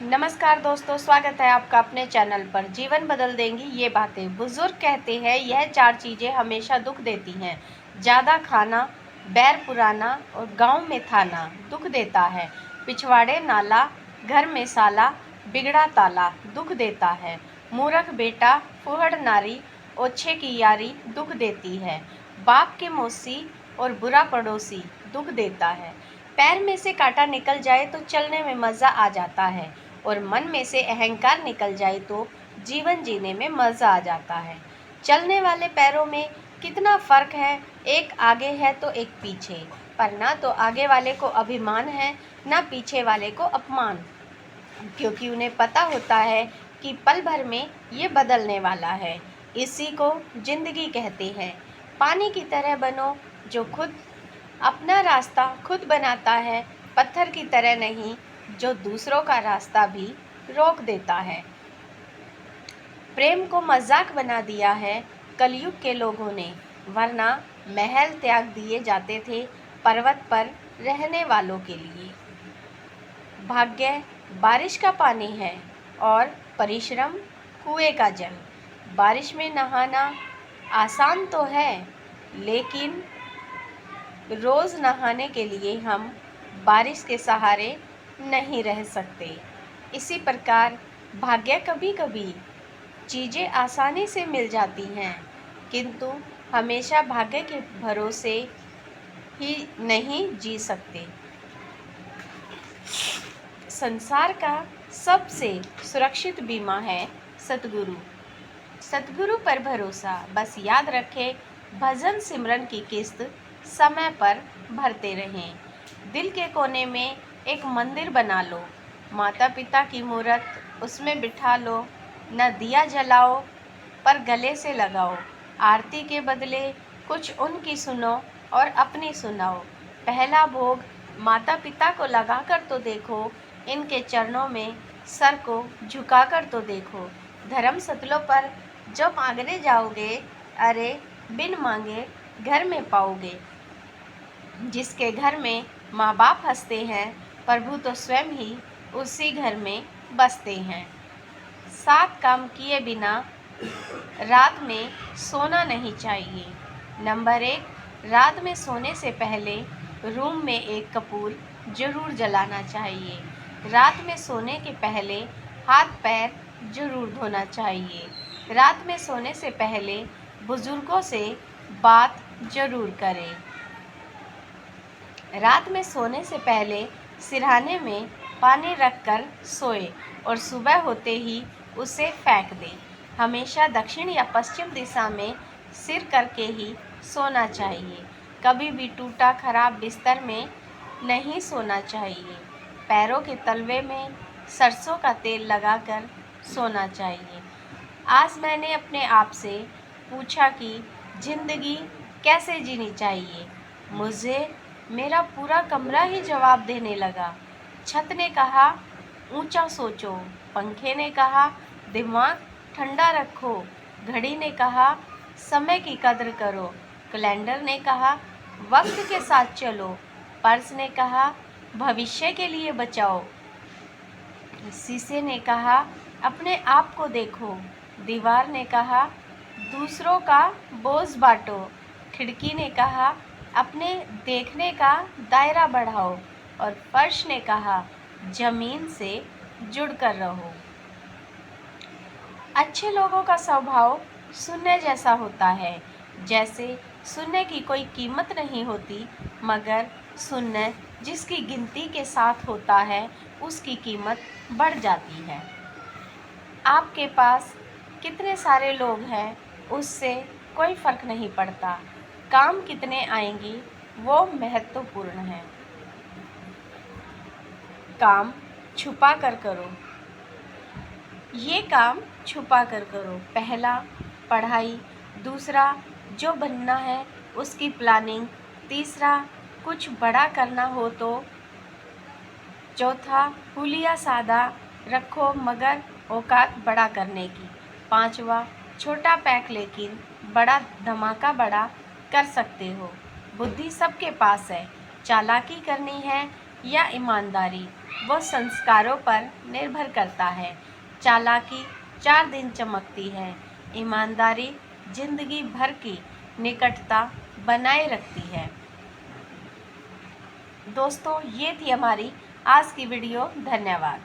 नमस्कार दोस्तों, स्वागत है आपका अपने चैनल पर। जीवन बदल देंगी ये बातें। बुजुर्ग कहते हैं यह 4 चीज़ें हमेशा दुख देती हैं। ज़्यादा खाना, बैर पुराना और गांव में थाना दुख देता है। पिछवाड़े नाला, घर में साला, बिगड़ा ताला दुख देता है। मूर्ख बेटा, फुहड़ नारी, ओछे की यारी दुख देती है। बाप के मौसी और बुरा पड़ोसी दुख देता है। पैर में से कांटा निकल जाए तो चलने में मज़ा आ जाता है और मन में से अहंकार निकल जाए तो जीवन जीने में मज़ा आ जाता है। चलने वाले पैरों में कितना फ़र्क है, एक आगे है तो एक पीछे, पर ना तो आगे वाले को अभिमान है ना पीछे वाले को अपमान, क्योंकि उन्हें पता होता है कि पल भर में ये बदलने वाला है। इसी को जिंदगी कहते हैं। पानी की तरह बनो जो खुद अपना रास्ता खुद बनाता है, पत्थर की तरह नहीं जो दूसरों का रास्ता भी रोक देता है। प्रेम को मजाक बना दिया है कलयुग के लोगों ने, वरना महल त्याग दिए जाते थे पर्वत पर रहने वालों के लिए। भाग्य बारिश का पानी है और परिश्रम कुएं का जल। बारिश में नहाना आसान तो है, लेकिन रोज़ नहाने के लिए हम बारिश के सहारे नहीं रह सकते। इसी प्रकार भाग्य कभी कभी चीज़ें आसानी से मिल जाती हैं, किंतु हमेशा भाग्य के भरोसे ही नहीं जी सकते। संसार का सबसे सुरक्षित बीमा है सतगुरु। सतगुरु पर भरोसा, बस याद रखें भजन सिमरन की किस्त समय पर भरते रहें। दिल के कोने में एक मंदिर बना लो, माता पिता की मूर्त उसमें बिठा लो। न दिया जलाओ पर गले से लगाओ, आरती के बदले कुछ उनकी सुनो और अपनी सुनाओ। पहला भोग माता पिता को लगाकर तो देखो, इनके चरणों में सर को झुकाकर तो देखो। धर्म सतलों पर जो मांगने जाओगे, अरे बिन मांगे घर में पाओगे। जिसके घर में माँ बाप हंसते हैं, प्रभु तो स्वयं ही उसी घर में बसते हैं। 7 काम किए बिना रात में सोना नहीं चाहिए। नंबर 1, रात में सोने से पहले रूम में एक कपूर जरूर जलाना चाहिए। रात में सोने के पहले हाथ पैर जरूर धोना चाहिए। रात में सोने से पहले बुजुर्गों से बात जरूर करें। रात में सोने से पहले सिरहाने में पानी रखकर सोए और सुबह होते ही उसे फेंक दें। हमेशा दक्षिण या पश्चिम दिशा में सिर करके ही सोना चाहिए। कभी भी टूटा खराब बिस्तर में नहीं सोना चाहिए। पैरों के तलवे में सरसों का तेल लगाकर सोना चाहिए। आज मैंने अपने आप से पूछा कि ज़िंदगी कैसे जीनी चाहिए। मुझे मेरा पूरा कमरा ही जवाब देने लगा। छत ने कहा ऊंचा सोचो, पंखे ने कहा दिमाग ठंडा रखो, घड़ी ने कहा समय की कदर करो, कैलेंडर ने कहा वक्त के साथ चलो, पर्स ने कहा भविष्य के लिए बचाओ, शीशे ने कहा अपने आप को देखो, दीवार ने कहा दूसरों का बोझ बांटो, खिड़की ने कहा अपने देखने का दायरा बढ़ाओ और फर्श ने कहा जमीन से जुड़कर रहो। अच्छे लोगों का स्वभाव शून्य जैसा होता है, जैसे शून्य की कोई कीमत नहीं होती, मगर शून्य जिसकी गिनती के साथ होता है उसकी कीमत बढ़ जाती है। आपके पास कितने सारे लोग हैं उससे कोई फर्क नहीं पड़ता, काम कितने आएंगे वो महत्वपूर्ण है। काम छुपा कर करो। ये काम छुपा कर करो। पहला पढ़ाई, दूसरा जो बनना है उसकी प्लानिंग, तीसरा कुछ बड़ा करना हो तो, चौथा हुलिया सादा रखो मगर औकात बड़ा करने की, पांचवा छोटा पैक लेकिन बड़ा धमाका बड़ा कर सकते हो। बुद्धि सबके पास है, चालाकी करनी है या ईमानदारी, वो संस्कारों पर निर्भर करता है। चालाकी 4 दिन चमकती है। ईमानदारी जिंदगी भर की निकटता बनाए रखती है। दोस्तों, ये थी हमारी आज की वीडियो। धन्यवाद।